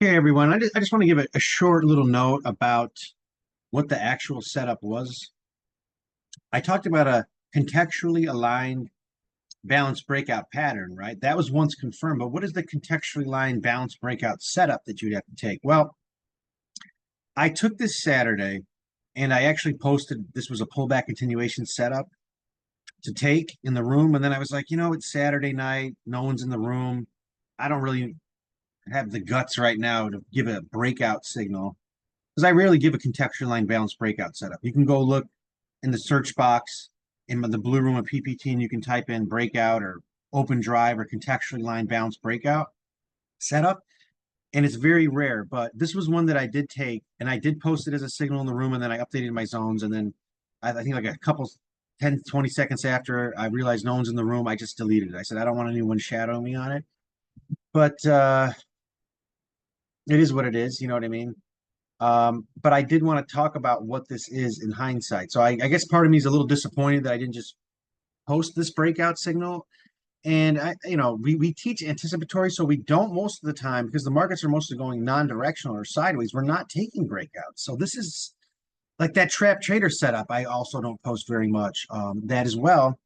Hey everyone, I just want to give a short little note about what the actual setup was. I talked about a contextually aligned balanced breakout pattern, right? That was once confirmed, but what is the contextually aligned balanced breakout setup that you'd have to take? Well, I took this Saturday and I actually posted this was a pullback continuation setup to take in the room. And then I was like, it's Saturday night, no one's in the room. I don't really have the guts right now to give a breakout signal because I rarely give a contextual line balanced breakout setup. You can go look in the search box in the blue room of PPT and you can type in breakout or open drive or contextually line balanced breakout setup. And it's very rare, but this was one that I did take and I did post it as a signal in the room and then I updated my zones. And then I think like a couple 10, 20 seconds after I realized no one's in the room, I just deleted it. I said, I don't want anyone shadowing me on it. But it is what it is. You know what I mean? But I did want to talk about what this is in hindsight. So I guess part of me is a little disappointed that I didn't just post this breakout signal. And we teach anticipatory, so we don't most of the time because the markets are mostly going non-directional or sideways. We're not taking breakouts. So this is like that trap trader setup. I also don't post very much that as well.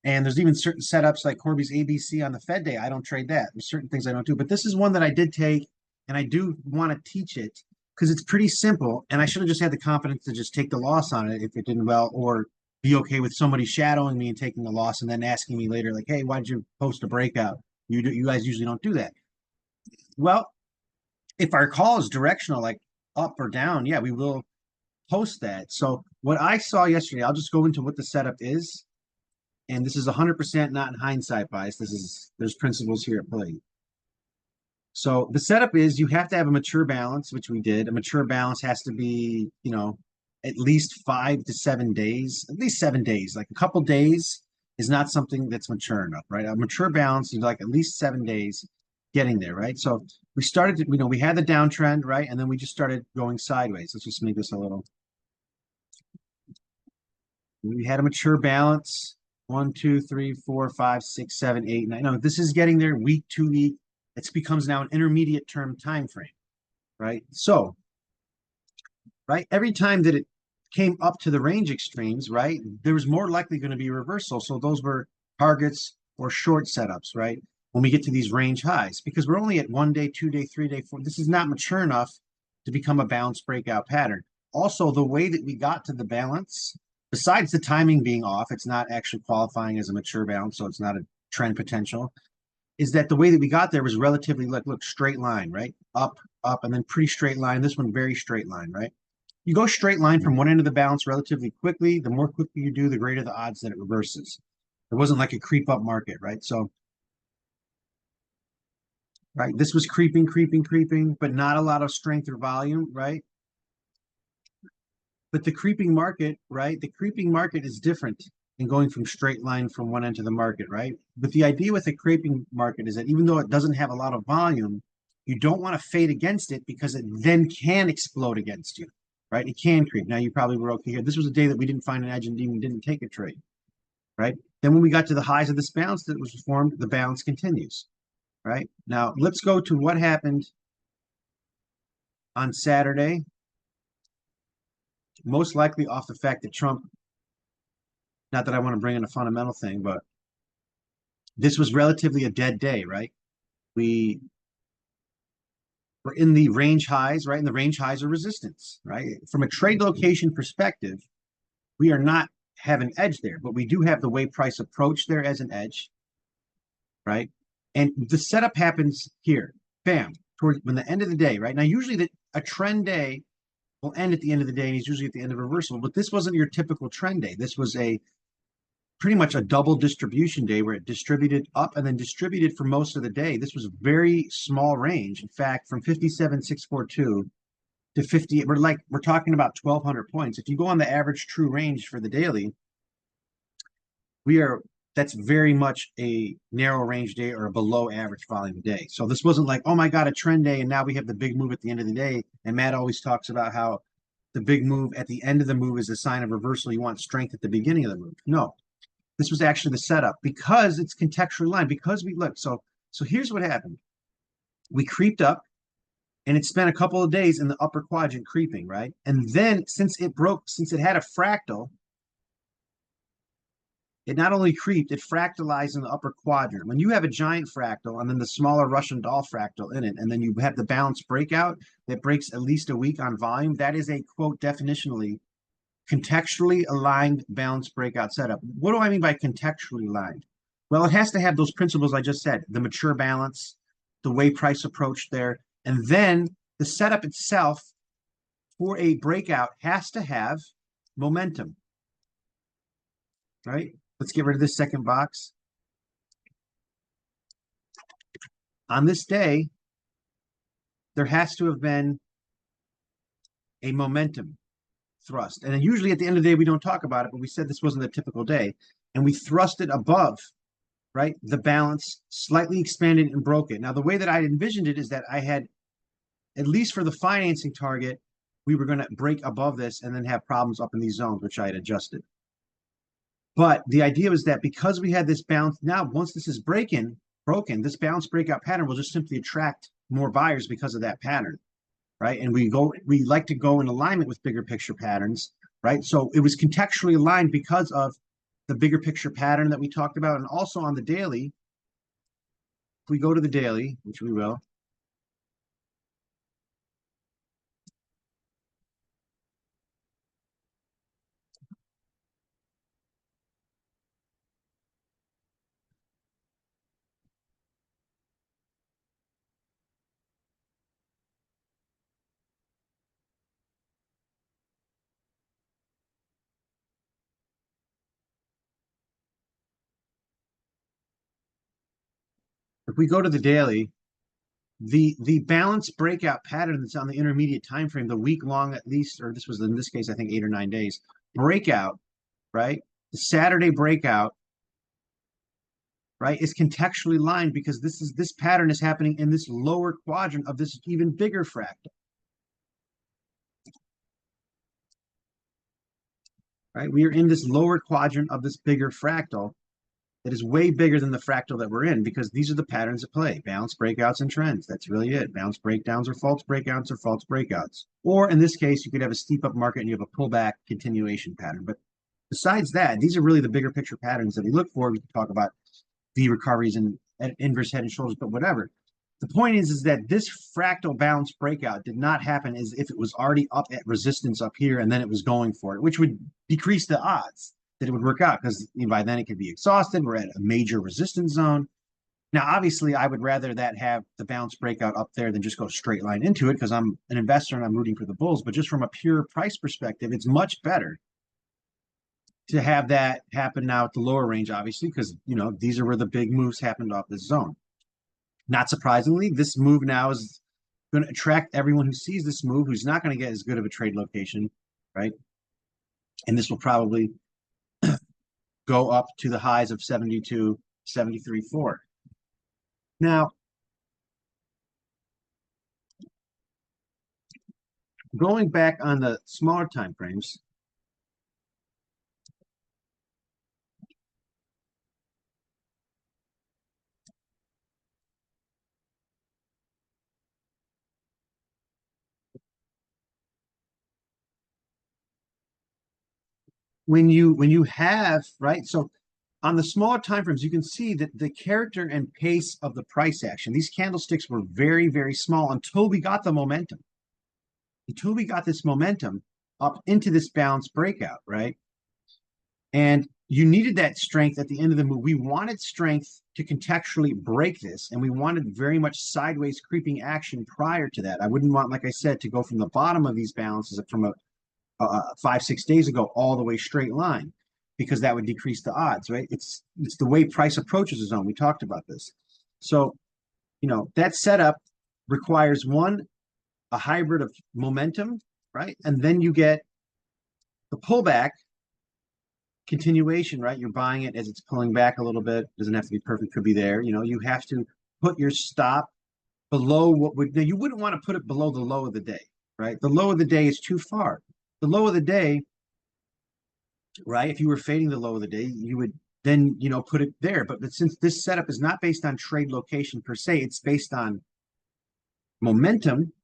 And there's even certain setups like Corby's ABC on the Fed day. I don't trade that. There's certain things I don't do, but this is one that I did take, and I do want to teach it because it's pretty simple. And I should have just had the confidence to just take the loss on it if it didn't well, or be okay with somebody shadowing me and taking the loss, and then asking me later, like, "Hey, why did you post a breakout? You guys usually don't do that." Well, if our call is directional, like up or down, yeah, we will post that. So what I saw yesterday, I'll just go into what the setup is, and this is 100% not in hindsight bias. There's principles here at play. So the setup is you have to have a mature balance, which we did. A mature balance has to be, at least 5 to 7 days, at least 7 days. Like a couple days is not something that's mature enough, right? A mature balance is like at least 7 days getting there, right? So we started to, we had the downtrend, right? And then we just started going sideways. Let's just make this a little. We had a mature balance. 1, 2, 3, 4, 5, 6, 7, 8, 9. No, this is getting there week to week. It becomes now an intermediate term time frame, right? So, right, every time that it came up to the range extremes, right, there was more likely going to be a reversal. So those were targets or short setups, right? When we get to these range highs, because we're only at 1 day, 2 day, 3 day, 4. This is not mature enough to become a balanced breakout pattern. Also, the way that we got to the balance, besides the timing being off, it's not actually qualifying as a mature balance, so it's not a trend potential, is that the way that we got there was relatively like, look, straight line, right? Up, and then pretty straight line. This one, very straight line, right? You go straight line from one end of the balance relatively quickly. The more quickly you do, the greater the odds that it reverses. It wasn't like a creep up market, right? So, right, this was creeping, creeping, creeping, but not a lot of strength or volume, right? But the creeping market, right? The creeping market is different than going from straight line from one end to the market, right? But the idea with a creeping market is that even though it doesn't have a lot of volume, you don't want to fade against it because it then can explode against you, right? It can creep. Now you probably were okay here. This was a day that we didn't find an edge and even didn't take a trade, right? Then when we got to the highs of this balance that was formed, the balance continues, right? Now let's go to what happened on Saturday, most likely off the fact that Trump, not that I want to bring in a fundamental thing, but this was relatively a dead day, right? We were in the range highs, right? And the range highs are resistance, right? From a trade location perspective, we are not have an edge there, but we do have the way price approach there as an edge, right? And the setup happens here, bam, toward when the end of the day, right? Now, usually a trend day will end at the end of the day, and he's usually at the end of a reversal, but this wasn't your typical trend day. This was a pretty much a double distribution day where it distributed up and then distributed for most of the day. This was a very small range. In fact, from 57,642 to 50, we're talking about 1,200 points. If you go on the average true range for the daily, that's very much a narrow range day or a below average volume day. So this wasn't like, oh my God, a trend day, and now we have the big move at the end of the day. And Matt always talks about how the big move at the end of the move is a sign of reversal. You want strength at the beginning of the move. No, this was actually the setup because it's contextually aligned. Because we look, so here's what happened. We creeped up, and it spent a couple of days in the upper quadrant creeping, right? And then since it had a fractal, it not only creeped, it fractalized in the upper quadrant. When you have a giant fractal and then the smaller Russian doll fractal in it, and then you have the balanced breakout that breaks at least a week on volume, that is a, quote, definitionally contextually aligned balanced breakout setup. What do I mean by contextually aligned? Well, it has to have those principles I just said, the mature balance, the way price approached there, and then the setup itself for a breakout has to have momentum, right? Let's get rid of this second box. On this day, there has to have been a momentum thrust. And usually at the end of the day, we don't talk about it, but we said this wasn't a typical day. And we thrust it above, right? The balance, slightly expanded and broke it. Now, the way that I envisioned it is that I had, at least for the financing target, we were going to break above this and then have problems up in these zones, which I had adjusted. But the idea was that because we had this bounce, now once this is broken, this bounce breakout pattern will just simply attract more buyers because of that pattern, right? And we like to go in alignment with bigger picture patterns, right? So it was contextually aligned because of the bigger picture pattern that we talked about. And also on the daily, if we go to the daily, which we will, if we go to the daily, the balance breakout pattern that's on the intermediate time frame, the week long at least, or this was in this case, I think 8 or 9 days, breakout, right? The Saturday breakout, right, is contextually aligned because this pattern is happening in this lower quadrant of this even bigger fractal. Right? We are in this lower quadrant of this bigger fractal that is way bigger than the fractal that we're in because these are the patterns at play: bounce breakouts and trends. That's really it. Bounce breakdowns or false breakouts or false breakouts. Or in this case, you could have a steep up market and you have a pullback continuation pattern. But besides that, these are really the bigger picture patterns that we look for. We can talk about V recoveries and inverse head and shoulders, but whatever. The point is that this fractal balance breakout did not happen as if it was already up at resistance up here and then it was going for it, which would decrease the odds that it would work out because by then it could be exhausted. We're at a major resistance zone. Now, obviously, I would rather that have the bounce breakout up there than just go straight line into it because I'm an investor and I'm rooting for the bulls. But just from a pure price perspective, it's much better to have that happen now at the lower range, obviously, because, you know, these are where the big moves happened off this zone. Not surprisingly, this move now is going to attract everyone who sees this move who's not going to get as good of a trade location, right? And this will probably go up to the highs of 72, 73.4. Now, going back on the smaller time frames, when you have, right, so on the smaller time frames, you can see that the character and pace of the price action, these candlesticks were very, very small until we got the momentum. Until we got this momentum up into this bounce breakout, right? And you needed that strength at the end of the move. We wanted strength to contextually break this, and we wanted very much sideways creeping action prior to that. I wouldn't want, like I said, to go from the bottom of these balances from a 5-6 days ago all the way straight line, because that would decrease the odds, right? It's the way price approaches the zone. We talked about this. So, you know, that setup requires a hybrid of momentum, right? And then you get the pullback continuation, right? You're buying it as it's pulling back a little bit. Doesn't have to be perfect, could be there. You know, you have to put your stop below what would, now you wouldn't want to put it below the low of the day, right? The low of the day is too far. The low of the day, right? If you were fading the low of the day, you would then, you know, put it there. But since this setup is not based on trade location per se, it's based on momentum,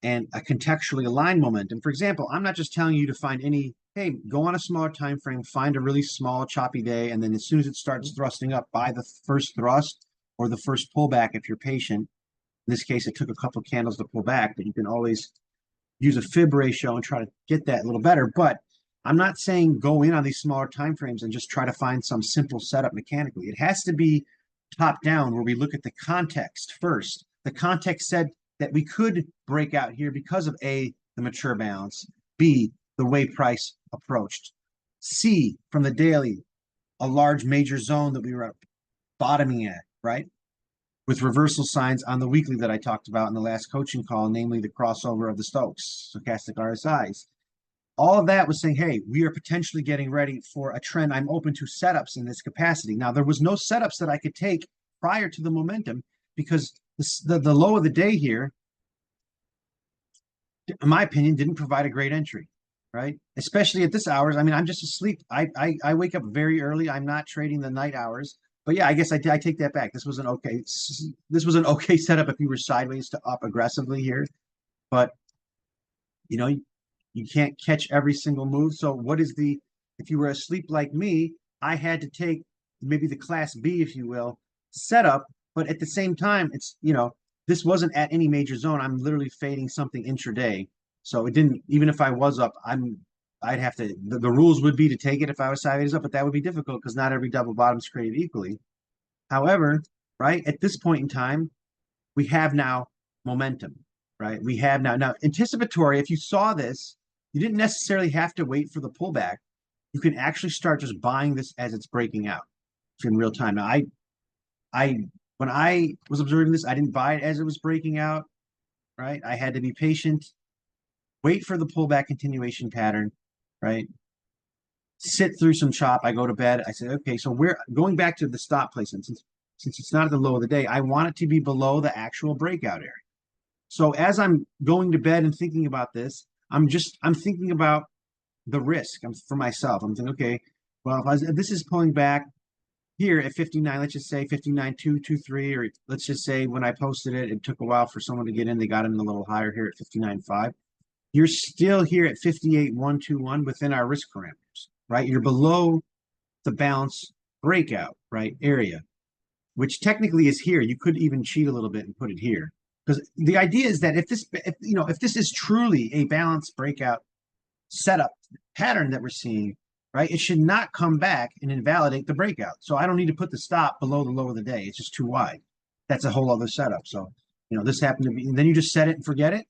and a contextually aligned momentum. For example, I'm not just telling you to find any, hey, go on a smaller time frame, find a really small choppy day, and then as soon as it starts thrusting up, buy the first thrust or the first pullback if you're patient. In this case, it took a couple of candles to pull back, but you can always use a fib ratio and try to get that a little better. But I'm not saying go in on these smaller time frames and just try to find some simple setup mechanically. It has to be top down, where we look at the context first. The context said that we could break out here because of A, the mature balance, B, the way price approached, C, from the daily, a large major zone that we were bottoming at, right? With reversal signs on the weekly that I talked about in the last coaching call, namely the crossover of the Stokes, stochastic RSIs. All of that was saying, hey, we are potentially getting ready for a trend. I'm open to setups in this capacity. Now, there was no setups that I could take prior to the momentum because the low of the day here, in my opinion, didn't provide a great entry, right? Especially at this hours. I mean, I'm just asleep. I wake up very early. I'm not trading the night hours. But yeah, I guess I take that back. This was an okay setup if you were sideways to up aggressively here. But you know, you can't catch every single move. So what is if you were asleep like me, I had to take maybe the class B, if you will, setup. But at the same time, this wasn't at any major zone. I'm literally fading something intraday. So it didn't, even if I was up, I'd have to, the rules would be to take it if I was sideways up, but that would be difficult because not every double bottom is created equally. However, right, at this point in time, we have now momentum, right? We have now anticipatory. If you saw this, you didn't necessarily have to wait for the pullback. You can actually start just buying this as it's breaking out in real time. Now, when I was observing this, I didn't buy it as it was breaking out, right? I had to be patient, wait for the pullback continuation pattern, right? Sit through some chop. I go to bed. I said, okay, so we're going back to the stop placement. Since it's not at the low of the day, I want it to be below the actual breakout area. So as I'm going to bed and thinking about this, I'm thinking about the risk for myself. I'm thinking, okay, well, if this is pulling back here at 59, let's just say 59.223, or let's just say when I posted it, it took a while for someone to get in. They got in a little higher here at 59.5. You're still here at 58.121 within our risk parameters, right? You're below the bounce breakout, right, area, which technically is here. You could even cheat a little bit and put it here. Because the idea is that if this is truly a balanced breakout setup pattern that we're seeing, right, it should not come back and invalidate the breakout. So I don't need to put the stop below the low of the day. It's just too wide. That's a whole other setup. So, this happened to be, and then you just set it and forget it,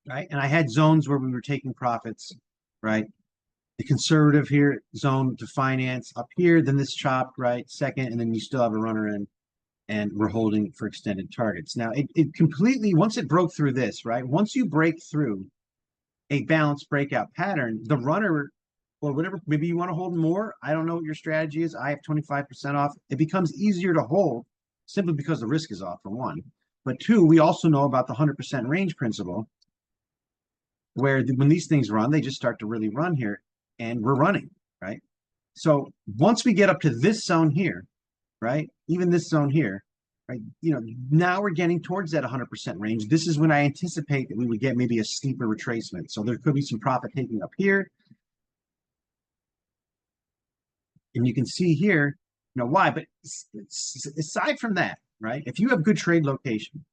right? And I had zones where we were taking profits, right? The conservative here zone to finance up here, then this chop, right? Second, and then you still have a runner in. And we're holding for extended targets. Now, it completely, once it broke through this, right? Once you break through a balanced breakout pattern, the runner, or whatever, maybe you want to hold more. I don't know what your strategy is. I have 25% off. It becomes easier to hold simply because the risk is off, for one. But two, we also know about the 100% range principle, where when these things run, they just start to really run here, and we're running, right? So once we get up to this zone here, right? Even this zone here, right? Now we're getting towards that 100% range. This is when I anticipate that we would get maybe a steeper retracement. So there could be some profit taking up here. And you can see here, why. But aside from that, right? If you have good trade location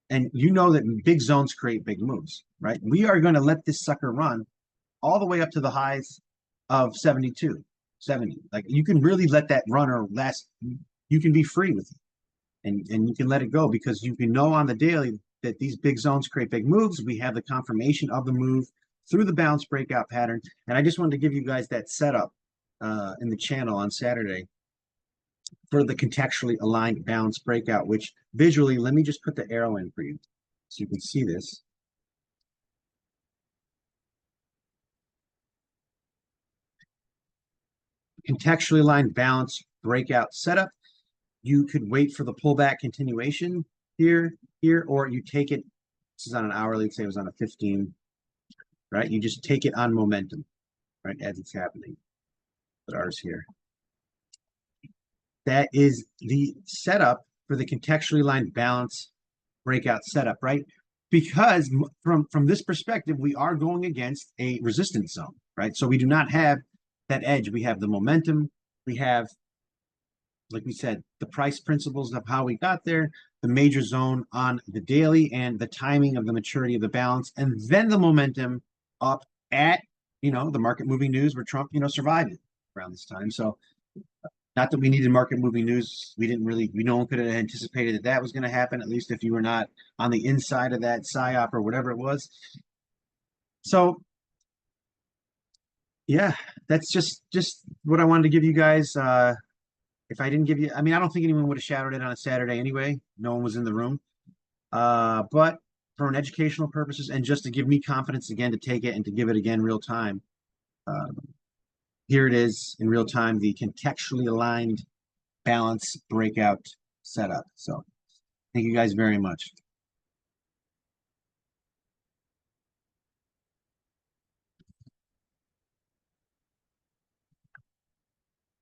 and you know that big zones create big moves, right? We are going to let this sucker run all the way up to the highs of 72, 70. Like, you can really let that runner last. You can be free with it, and you can let it go because you can know on the daily that these big zones create big moves. We have the confirmation of the move through the bounce breakout pattern. And I just wanted to give you guys that setup in the channel on Saturday for the contextually aligned bounce breakout, which visually, let me just put the arrow in for you so you can see this. Contextually aligned bounce breakout setup. You could wait for the pullback continuation here, or you take it. This is on an hourly, let's say it was on a 15, right? You just take it on momentum, right, as it's happening. But ours here. That is the setup for the contextually aligned balance breakout setup, right? because from this perspective, we are going against a resistance zone, right? So we do not have that edge. We have the momentum. We have, like we said, the price principles of how we got there, the major zone on the daily, and the timing of the maturity of the balance, and then the momentum up at, the market moving news where Trump, survived around this time. So not that we needed market moving news. No one could have anticipated that was going to happen, at least if you were not on the inside of that PSYOP or whatever it was. So yeah, that's just what I wanted to give you guys. If I didn't give you, I mean, I don't think anyone would have shouted it on a Saturday anyway. No one was in the room. But for an educational purposes and just to give me confidence again to take it and to give it again real time, uh, here it is in real time, the contextually aligned balance breakout setup. So thank you guys very much.